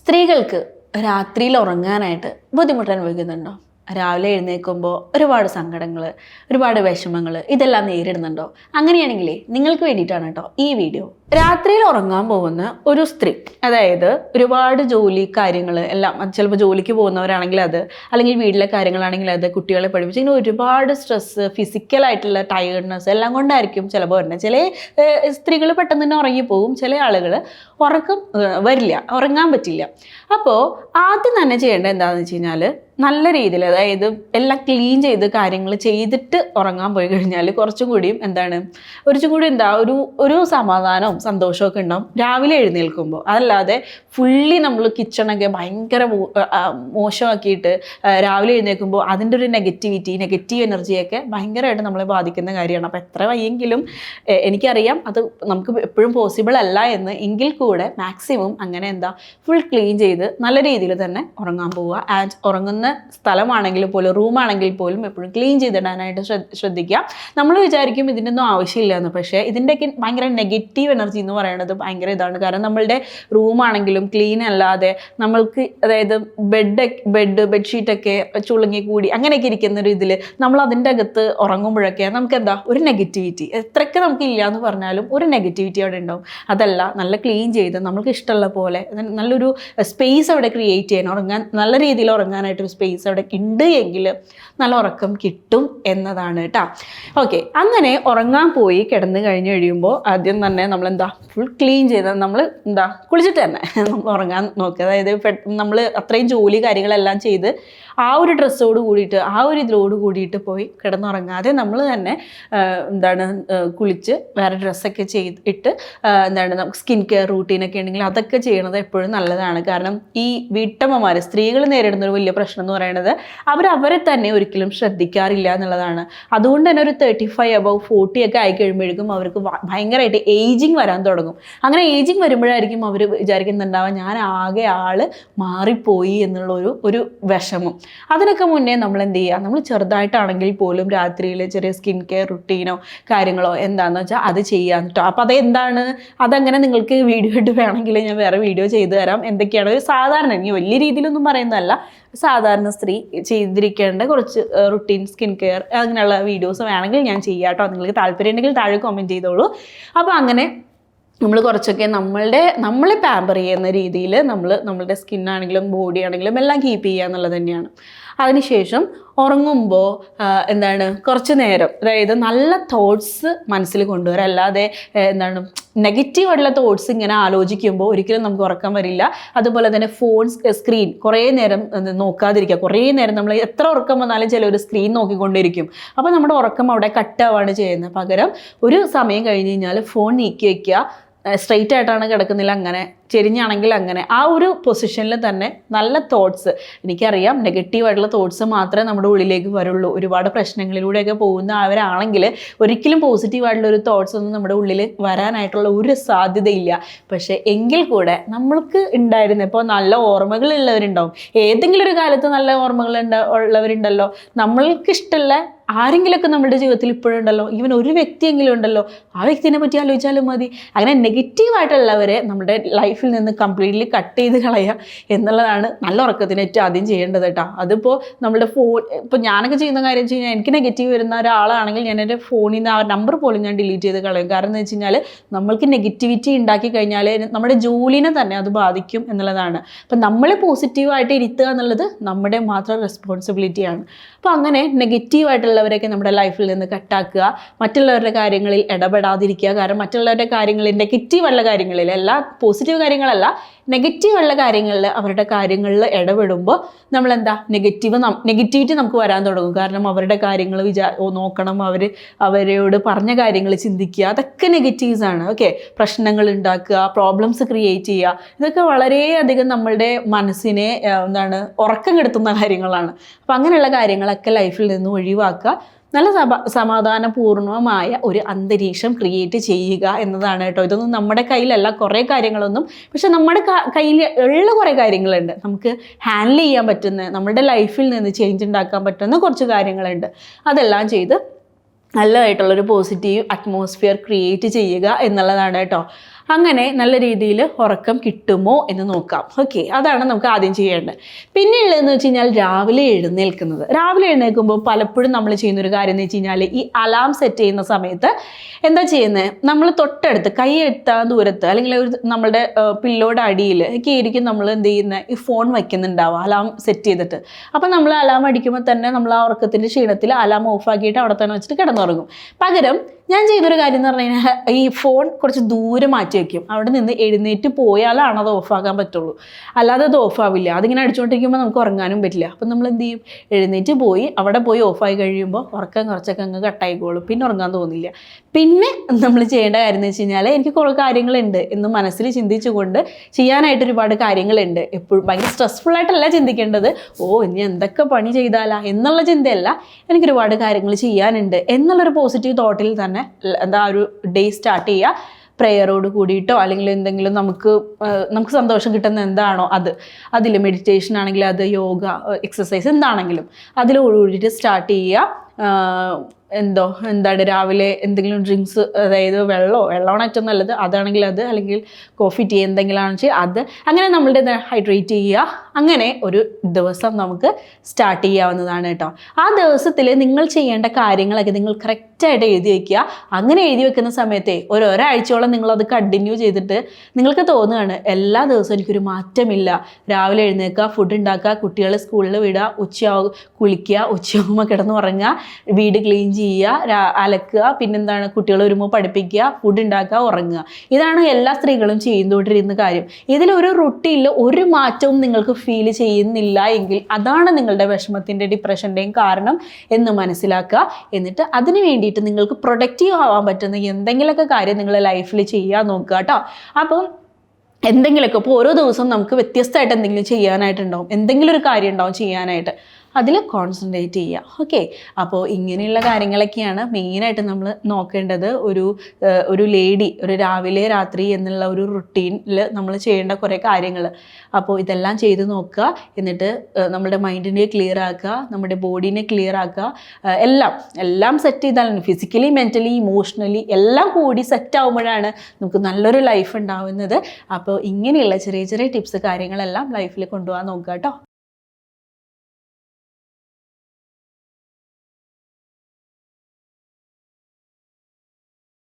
സ്ത്രീകൾക്ക് രാത്രിയിൽ ഉറങ്ങാനായിട്ട് ബുദ്ധിമുട്ട് അനുഭവിക്കുന്നുണ്ടോ? രാവിലെ എഴുന്നേൽക്കുമ്പോൾ ഒരുപാട് സങ്കടങ്ങൾ, ഒരുപാട് വിഷമങ്ങൾ ഇതെല്ലാം നേരിടുന്നുണ്ടോ? അങ്ങനെയാണെങ്കിലേ നിങ്ങൾക്ക് വേണ്ടിയിട്ടാണ് കേട്ടോ ഈ വീഡിയോ. രാത്രിയിൽ ഉറങ്ങാൻ പോകുന്ന ഒരു സ്ത്രീ, അതായത് ഒരുപാട് ജോലി കാര്യങ്ങൾ എല്ലാം, ചിലപ്പോൾ ജോലിക്ക് പോകുന്നവരാണെങ്കിൽ അത്, അല്ലെങ്കിൽ വീട്ടിലെ കാര്യങ്ങളാണെങ്കിൽ അത്, കുട്ടികളെ പഠിപ്പിച്ച് ഇങ്ങനെ ഒരുപാട് സ്ട്രെസ്സ്, ഫിസിക്കലായിട്ടുള്ള ടയേർഡ്നെസ് എല്ലാം കൊണ്ടായിരിക്കും ചിലപ്പോൾ വരുന്നത്. ചില സ്ത്രീകൾ പെട്ടെന്ന് തന്നെ ഉറങ്ങിപ്പോകും, ചില ആളുകൾ ഉറക്കം വരില്ല, ഉറങ്ങാൻ പറ്റില്ല. അപ്പോൾ ആദ്യം തന്നെ ചെയ്യേണ്ടത് എന്താണെന്ന് വെച്ച് കഴിഞ്ഞാൽ, നല്ല രീതിയിൽ, അതായത് എല്ലാം ക്ലീൻ ചെയ്ത് കാര്യങ്ങൾ ചെയ്തിട്ട് ഉറങ്ങാൻ പോയി കഴിഞ്ഞാൽ കുറച്ചും കൂടിയും ഒരു സമാധാനവും സന്തോഷമൊക്കെ ഉണ്ടാവും രാവിലെ എഴുന്നേൽക്കുമ്പോൾ. അതല്ലാതെ ഫുള്ളി നമ്മൾ കിച്ചണൊക്കെ ഭയങ്കര മോശമാക്കിയിട്ട് രാവിലെ എഴുന്നേൽക്കുമ്പോൾ അതിൻ്റെ ഒരു നെഗറ്റീവ് എനർജിയൊക്കെ ഭയങ്കരമായിട്ട് നമ്മളെ ബാധിക്കുന്ന കാര്യമാണ്. അപ്പോൾ എത്ര വയ്യെങ്കിലും എനിക്കറിയാം അത് നമുക്ക് എപ്പോഴും പോസിബിൾ അല്ല എന്ന്, എങ്കിൽ കൂടെ മാക്സിമം അങ്ങനെ ഫുൾ ക്ലീൻ ചെയ്ത് നല്ല രീതിയിൽ തന്നെ ഉറങ്ങാൻ പോവുക. ആൻഡ് ഉറങ്ങുന്ന സ്ഥലമാണെങ്കിൽ പോലും, റൂമാണെങ്കിൽ പോലും എപ്പോഴും ക്ലീൻ ചെയ്തിടാനായിട്ട് ശ്രദ്ധിക്കുക. നമ്മൾ വിചാരിക്കും ഇതിനൊന്നും ആവശ്യമില്ല എന്ന്, പക്ഷേ ഇതിൻ്റെയൊക്കെ ഭയങ്കര നെഗറ്റീവ് എനർജി എന്ന് പറയുന്നത് ഭയങ്കര ഇതാണ്. കാരണം നമ്മളുടെ റൂമാണെങ്കിലും ക്ലീൻ അല്ലാതെ നമ്മൾക്ക്, അതായത് ബെഡ്ഷീറ്റൊക്കെ ചുളുങ്ങി കൂടി അങ്ങനെയൊക്കെ ഇരിക്കുന്ന ഒരു ഇതിൽ നമ്മൾ അതിൻ്റെ അകത്ത് ഉറങ്ങുമ്പോഴൊക്കെ നമുക്ക് ഒരു നെഗറ്റിവിറ്റി, എത്രയൊക്കെ നമുക്ക് ഇല്ല എന്ന് പറഞ്ഞാലും ഒരു നെഗറ്റിവിറ്റി അവിടെ ഉണ്ടാവും. അതല്ല, നല്ല ക്ലീൻ ചെയ്ത് നമുക്ക് ഇഷ്ടമുള്ള പോലെ നല്ലൊരു സ്പേസ് അവിടെ ക്രിയേറ്റ് ചെയ്യാൻ, നല്ല രീതിയിൽ ഉറങ്ങാനായിട്ടൊരു സ്പേസ് അവിടെ ഉണ്ട് എങ്കിൽ നല്ല ഉറക്കം കിട്ടും എന്നതാണ് കേട്ടോ. ഓക്കെ, അങ്ങനെ ഉറങ്ങാൻ പോയി കിടന്ന് കഴിഞ്ഞ് കഴിയുമ്പോൾ ആദ്യം തന്നെ നമ്മൾ ഫുൾ ക്ലീൻ ചെയ്ത് നമ്മൾ കുളിച്ചിട്ട് തന്നെ നമ്മൾ ഉറങ്ങാൻ നോക്കുക. അതായത് നമ്മൾ അത്രയും ജോലി കാര്യങ്ങളെല്ലാം ചെയ്ത് ആ ഒരു ഡ്രസ്സോട് കൂടിയിട്ട്, ആ ഒരു ഇതിലോട് കൂടിയിട്ട് പോയി കിടന്നുറങ്ങാതെ നമ്മൾ തന്നെ കുളിച്ച് വേറെ ഡ്രസ്സൊക്കെ ഇട്ട് നമുക്ക് സ്കിൻ കെയർ റൂട്ടീനൊക്കെ ഉണ്ടെങ്കിൽ അതൊക്കെ ചെയ്യണത് എപ്പോഴും നല്ലതാണ്. കാരണം ഈ വീട്ടമ്മമാർ, സ്ത്രീകൾ നേരിടുന്ന ഒരു വലിയ പ്രശ്നം എന്ന് പറയുന്നത് അവരെ തന്നെ ഒരിക്കലും ശ്രദ്ധിക്കാറില്ല എന്നുള്ളതാണ്. അതുകൊണ്ട് തന്നെ ഒരു 35 above 40 ഒക്കെ ആയി കഴിയുമ്പോഴേക്കും അവർക്ക് ഭയങ്കരമായിട്ട് ഏജിങ് വരാൻ തുടങ്ങും. അങ്ങനെ ഏജിങ് വരുമ്പോഴായിരിക്കും അവർ വിചാരിക്കുന്നുണ്ടാവുക ഞാൻ ആകെ മാറിപ്പോയി എന്നുള്ള ഒരു വിഷമം. അതിനൊക്കെ മുന്നേ നമ്മൾ എന്ത് ചെയ്യുക, നമ്മൾ ചെറുതായിട്ടാണെങ്കിൽ പോലും രാത്രിയിൽ ചെറിയ സ്കിൻ കെയർ റുട്ടീനോ കാര്യങ്ങളോ എന്താണെന്ന് വെച്ചാൽ അത് ചെയ്യാൻ കേട്ടോ. അപ്പോൾ അതങ്ങനെ നിങ്ങൾക്ക് വീഡിയോ ആയിട്ട് വേണമെങ്കിൽ ഞാൻ വേറെ വീഡിയോ ചെയ്തു തരാം. എന്തൊക്കെയാണ് ഒരു സാധാരണ, എനിക്ക് വലിയ രീതിയിലൊന്നും പറയുന്നതല്ല, സാധാരണ സ്ത്രീ ചെയ്തിരിക്കേണ്ട കുറച്ച് റുട്ടീൻ സ്കിൻ കെയർ അങ്ങനെയുള്ള വീഡിയോസ് വേണമെങ്കിൽ ഞാൻ ചെയ്യാം കേട്ടോ. നിങ്ങൾക്ക് താല്പര്യം ഉണ്ടെങ്കിൽ താഴെ കമൻറ്റ് ചെയ്തോളൂ. അപ്പോൾ അങ്ങനെ നമ്മൾ കുറച്ചൊക്കെ നമ്മളെ പാമ്പർ ചെയ്യുന്ന രീതിയിൽ നമ്മളുടെ സ്കിന്നാണെങ്കിലും ബോഡി ആണെങ്കിലും എല്ലാം കീപ്പ് ചെയ്യുക എന്നുള്ളത് തന്നെയാണ്. അതിനുശേഷം ഉറങ്ങുമ്പോൾ കുറച്ച് നേരം, അതായത് നല്ല തോട്ട്സ് മനസ്സിൽ കൊണ്ടുവരിക. അല്ലാതെ നെഗറ്റീവായിട്ടുള്ള തോട്ട്സ് ഇങ്ങനെ ആലോചിക്കുമ്പോൾ ഒരിക്കലും നമുക്ക് ഉറക്കം വരില്ല. അതുപോലെ തന്നെ സ്ക്രീൻ കുറേ നേരം നോക്കാതിരിക്കുക. കുറേ നേരം നമ്മൾ എത്ര ഉറക്കം വന്നാലും ചിലർ സ്ക്രീൻ നോക്കിക്കൊണ്ടിരിക്കും. അപ്പോൾ നമ്മുടെ ഉറക്കം അവിടെ കട്ടാവാണ് ചെയ്യുന്നത്. പകരം ഒരു സമയം കഴിഞ്ഞ് കഴിഞ്ഞാൽ ഫോൺ നീക്കി വയ്ക്കുക. സ്ട്രെയിറ്റ് ആയിട്ടാണ് കിടക്കുന്നില്ല, അങ്ങനെ ചെരിഞ്ഞാണെങ്കിൽ അങ്ങനെ ആ ഒരു പൊസിഷനിൽ തന്നെ നല്ല തോട്ട്സ്, എനിക്കറിയാം നെഗറ്റീവായിട്ടുള്ള തോട്ട്സ് മാത്രമേ നമ്മുടെ ഉള്ളിലേക്ക് വരുള്ളൂ. ഒരുപാട് പ്രശ്നങ്ങളിലൂടെയൊക്കെ പോകുന്നവരാണെങ്കിൽ ഒരിക്കലും പോസിറ്റീവായിട്ടുള്ള ഒരു തോട്ട്സ് ഒന്നും നമ്മുടെ ഉള്ളിൽ വരാനായിട്ടുള്ള ഒരു സാധ്യതയില്ല. പക്ഷേ എങ്കിൽ കൂടെ നമ്മൾക്ക് ഉണ്ടായിരുന്ന, ഇപ്പോൾ നല്ല ഓർമ്മകളുള്ളവരുണ്ടാവും, ഏതെങ്കിലും ഒരു കാലത്ത് നല്ല ഓർമ്മകൾ ഉള്ളവരുണ്ടല്ലോ, നമ്മൾക്കിഷ്ടമുള്ള ആരെങ്കിലുമൊക്കെ നമ്മുടെ ജീവിതത്തിൽ ഇപ്പോഴുണ്ടല്ലോ, ഈവൻ ഒരു വ്യക്തിയെങ്കിലും ഉണ്ടല്ലോ, ആ വ്യക്തിനെ പറ്റി ആലോചിച്ചാലും മതി. അങ്ങനെ നെഗറ്റീവായിട്ടുള്ളവരെ നമ്മുടെ ലൈഫിൽ നിന്ന് കംപ്ലീറ്റ്ലി കട്ട് ചെയ്ത് കളയുക എന്നുള്ളതാണ് നല്ല ഉറക്കത്തിന് ഏറ്റവും ആദ്യം ചെയ്യേണ്ടത് കേട്ടോ. അതിപ്പോൾ നമ്മുടെ ഇപ്പോൾ ഞാനൊക്കെ ചെയ്യുന്ന കാര്യം വെച്ച് കഴിഞ്ഞാൽ, എനിക്ക് നെഗറ്റീവ് വരുന്ന ഒരാളാണെങ്കിൽ ഞാൻ എൻ്റെ ഫോണിൽ നിന്ന് ആ നമ്പർ പോലും ഞാൻ ഡിലീറ്റ് ചെയ്ത് കളയും. കാരണം എന്ന് വെച്ച് കഴിഞ്ഞാൽ നമ്മൾക്ക് നെഗറ്റിവിറ്റി ഉണ്ടാക്കി കഴിഞ്ഞാൽ നമ്മുടെ ജോലിനെ തന്നെ അത് ബാധിക്കും എന്നുള്ളതാണ്. അപ്പം നമ്മളെ പോസിറ്റീവായിട്ട് ഇരുത്തുക എന്നുള്ളത് നമ്മുടെ മാത്രം റെസ്പോൺസിബിലിറ്റിയാണ്. അപ്പോൾ അങ്ങനെ നെഗറ്റീവായിട്ടുള്ളവരൊക്കെ നമ്മുടെ ലൈഫിൽ നിന്ന് കട്ടാക്കുക. മറ്റുള്ളവരുടെ കാര്യങ്ങളിൽ ഇടപെടാതിരിക്കുക. കാരണം മറ്റുള്ളവരുടെ കാര്യങ്ങളിൽ, നെഗറ്റീവുള്ള കാര്യങ്ങളിൽ, എല്ലാ പോസിറ്റീവ് കാര്യങ്ങളല്ല, നെഗറ്റീവുള്ള കാര്യങ്ങളിൽ, അവരുടെ കാര്യങ്ങളിൽ ഇടപെടുമ്പോൾ നമ്മൾ നെഗറ്റിവിറ്റി നമുക്ക് വരാൻ തുടങ്ങും. കാരണം അവരുടെ കാര്യങ്ങൾ നോക്കണം, അവരോട് പറഞ്ഞ കാര്യങ്ങൾ ചിന്തിക്കുക, അതൊക്കെ നെഗറ്റീവ്സാണ്. ഓക്കെ, പ്രശ്നങ്ങൾ ഉണ്ടാക്കുക, പ്രോബ്ലംസ് ക്രിയേറ്റ് ചെയ്യുക, ഇതൊക്കെ വളരെയധികം നമ്മളുടെ മനസ്സിനെ ഉറക്കം കെടുത്തുന്ന കാര്യങ്ങളാണ്. അപ്പം അങ്ങനെയുള്ള കാര്യങ്ങളൊക്കെ ലൈഫിൽ നിന്ന് ഒഴിവാക്കുക. നല്ല സമാധാനപൂർണമായ ഒരു അന്തരീക്ഷം ക്രിയേറ്റ് ചെയ്യുക എന്നതാണ് കേട്ടോ. ഇതൊന്നും നമ്മുടെ കയ്യിലല്ല കുറേ കാര്യങ്ങളൊന്നും, പക്ഷെ നമ്മുടെ കയ്യിൽ ഉള്ള കുറേ കാര്യങ്ങളുണ്ട്. നമുക്ക് ഹാൻഡിൽ ചെയ്യാൻ പറ്റുന്ന, നമ്മുടെ ലൈഫിൽ നിന്ന് ചേഞ്ച് ഉണ്ടാക്കാൻ പറ്റുന്ന കുറച്ച് കാര്യങ്ങളുണ്ട്. അതെല്ലാം ചെയ്ത് നല്ലതായിട്ടുള്ളൊരു പോസിറ്റീവ് അറ്റ്മോസ്ഫിയർ ക്രിയേറ്റ് ചെയ്യുക എന്നുള്ളതാണ് കേട്ടോ. അങ്ങനെ നല്ല രീതിയിൽ ഉറക്കം കിട്ടുമോ എന്ന് നോക്കാം. ഓക്കെ, അതാണ് നമുക്ക് ആദ്യം ചെയ്യേണ്ടത്. പിന്നെ ഉള്ളതെന്ന് വെച്ച് കഴിഞ്ഞാൽ രാവിലെ എഴുന്നേൽക്കുന്നത്. രാവിലെ എഴുന്നേൽക്കുമ്പോൾ പലപ്പോഴും നമ്മൾ ചെയ്യുന്നൊരു കാര്യം എന്ന് വെച്ച് കഴിഞ്ഞാൽ ഈ അലാം സെറ്റ് ചെയ്യുന്ന സമയത്ത് എന്താ ചെയ്യുന്നത്, നമ്മൾ തൊട്ടടുത്ത് കൈ എത്താൻ ദൂരത്ത് അല്ലെങ്കിൽ നമ്മുടെ പില്ലോയുടെ അടിയിൽ ഒക്കെ ആയിരിക്കും നമ്മൾ എന്ത് ചെയ്യുന്നത്, ഈ ഫോൺ വയ്ക്കുന്നുണ്ടാവുക അലാം സെറ്റ് ചെയ്തിട്ട്. അപ്പം നമ്മൾ അലാം അടിക്കുമ്പോൾ തന്നെ നമ്മൾ ആ ഉറക്കത്തിൻ്റെ ക്ഷീണത്തിൽ അലാം ഓഫാക്കിയിട്ട് അവിടെ തന്നെ വെച്ചിട്ട് കിടന്നുറങ്ങും. പകരം ഞാൻ ചെയ്തൊരു കാര്യം എന്ന് പറഞ്ഞു കഴിഞ്ഞാൽ ഈ ഫോൺ കുറച്ച് ദൂരെ മാറ്റി വയ്ക്കും. അവിടെ നിന്ന് എഴുന്നേറ്റ് പോയാലാണ് അത് ഓഫാക്കാൻ പറ്റുള്ളൂ, അല്ലാതെ അത് ഓഫാവില്ല. അതിങ്ങനെ അടിച്ചുകൊണ്ടിരിക്കുമ്പോൾ നമുക്ക് ഉറങ്ങാനും പറ്റില്ല. അപ്പം നമ്മൾ എന്ത് ചെയ്യും, എഴുന്നേറ്റ് പോയി അവിടെ പോയി ഓഫായി കഴിയുമ്പോൾ ഉറക്കം കുറച്ചൊക്കെ അങ്ങ് കട്ടായിക്കോളും, പിന്നെ ഉറങ്ങാൻ തോന്നില്ല. പിന്നെ നമ്മൾ ചെയ്യേണ്ട കാര്യം എന്ന് വെച്ച് കഴിഞ്ഞാൽ എനിക്ക് കുറേ കാര്യങ്ങളുണ്ട് എന്ന് മനസ്സിൽ ചിന്തിച്ചുകൊണ്ട് ചെയ്യാനായിട്ട് ഒരുപാട് കാര്യങ്ങളുണ്ട്. എപ്പോഴും ഭയങ്കര സ്ട്രെസ്ഫുള്ളായിട്ടല്ല ചിന്തിക്കേണ്ടത്, ഇനി എന്തൊക്കെ പണി ചെയ്താലാ എന്നുള്ള ചിന്തയല്ല, എനിക്കൊരുപാട് കാര്യങ്ങൾ ചെയ്യാനുണ്ട് എന്നുള്ളൊരു പോസിറ്റീവ് തോട്ടിൽ തന്നെ എന്താ ഒരു ഡേ സ്റ്റാർട്ട് ചെയ്യുക. പ്രെയറോട് കൂടിയിട്ടോ അല്ലെങ്കിൽ എന്തെങ്കിലും നമുക്ക് സന്തോഷം കിട്ടുന്ന എന്താണോ അതിൽ മെഡിറ്റേഷൻ ആണെങ്കിൽ അത്, യോഗ എക്സസൈസ് എന്താണെങ്കിലും അതിലോട് കൂടിയിട്ട് സ്റ്റാർട്ട് ചെയ്യുക. എന്താണ് രാവിലെ എന്തെങ്കിലും ഡ്രിങ്ക്സ്, അതായത് വെള്ളമാണ് ഏറ്റവും നല്ലത്, അതാണെങ്കിൽ അത്, അല്ലെങ്കിൽ കോഫി ടീ എന്തെങ്കിലും ആണെന്ന് വെച്ചാൽ അത്, അങ്ങനെ നമ്മളുടെ ഹൈഡ്രേറ്റ് ചെയ്യുക. അങ്ങനെ ഒരു ദിവസം നമുക്ക് സ്റ്റാർട്ട് ചെയ്യാവുന്നതാണ് കേട്ടോ. ആ ദിവസത്തിൽ നിങ്ങൾ ചെയ്യേണ്ട കാര്യങ്ങളൊക്കെ നിങ്ങൾ കറക്റ്റായിട്ട് എഴുതി വയ്ക്കുക. അങ്ങനെ എഴുതി വെക്കുന്ന സമയത്തെ ഒരാഴ്ചയോളം നിങ്ങളത് കണ്ടിന്യൂ ചെയ്തിട്ട് നിങ്ങൾക്ക് തോന്നുകയാണ് എല്ലാ ദിവസവും എനിക്കൊരു മാറ്റമില്ല, രാവിലെ എഴുന്നേൽക്കുക, ഫുഡ് ഉണ്ടാക്കുക, കുട്ടികളെ സ്കൂളിൽ വിടുക, ഉച്ചയാവും കുളിക്കുക, ഉച്ചയാകുമ്പോൾ കിടന്നുറങ്ങുക, വീട് ക്ലീൻ ചെയ്യുക, അലക്കുക, പിന്നെന്താണ് കുട്ടികൾ വരുമ്പോൾ പഠിപ്പിക്കുക, ഫുഡ് ഉണ്ടാക്കുക, ഉറങ്ങുക. ഇതാണ് എല്ലാ സ്ത്രീകളും ചെയ്തുകൊണ്ടിരുന്ന കാര്യം. ഇതിലൊരു റുട്ടീനിൽ ഒരു മാറ്റവും നിങ്ങൾക്ക് ഫീൽ ചെയ്യുന്നില്ല എങ്കിൽ അതാണ് നിങ്ങളുടെ വിഷമത്തിൻ്റെ ഡിപ്രഷൻ്റെയും കാരണം എന്ന് മനസ്സിലാക്കുക. എന്നിട്ട് അതിന് വേണ്ടിയിട്ട് നിങ്ങൾക്ക് പ്രൊഡക്റ്റീവ് ആവാൻ പറ്റുന്ന എന്തെങ്കിലുമൊക്കെ കാര്യം നിങ്ങളുടെ ലൈഫിൽ ചെയ്യാൻ നോക്കുക കേട്ടോ. അപ്പം എന്തെങ്കിലുമൊക്കെ ഇപ്പോൾ ഓരോ ദിവസവും നമുക്ക് വ്യത്യസ്തമായിട്ട് എന്തെങ്കിലും ചെയ്യാനായിട്ടുണ്ടാവും, എന്തെങ്കിലും ഒരു കാര്യം ഉണ്ടാവും ചെയ്യാനായിട്ട്, അതിൽ കോൺസെൻട്രേറ്റ് ചെയ്യുക. ഓക്കെ, അപ്പോൾ ഇങ്ങനെയുള്ള കാര്യങ്ങളൊക്കെയാണ് മെയിനായിട്ട് നമ്മൾ നോക്കേണ്ടത്. ഒരു ലേഡി ഒരു രാവിലെ രാത്രി എന്നുള്ള ഒരു റുട്ടീനിൽ നമ്മൾ ചെയ്യേണ്ട കുറേ കാര്യങ്ങൾ. അപ്പോൾ ഇതെല്ലാം ചെയ്ത് നോക്കുക. എന്നിട്ട് നമ്മുടെ മൈൻഡിനെ ക്ലിയർ ആക്കുക, നമ്മുടെ ബോഡീനെ ക്ലിയർ ആക്കുക. എല്ലാം സെറ്റ് ചെയ്താലാണ് ഫിസിക്കലി, മെൻ്റലി, ഇമോഷണലി എല്ലാം കൂടി സെറ്റ് ആകുമ്പോഴാണ് നമുക്ക് നല്ലൊരു ലൈഫ് ഉണ്ടാവുന്നത്. അപ്പോൾ ഇങ്ങനെയുള്ള ചെറിയ ചെറിയ ടിപ്സ് കാര്യങ്ങളെല്ലാം ലൈഫിൽ കൊണ്ടുപോകാൻ നോക്കുക കേട്ടോ.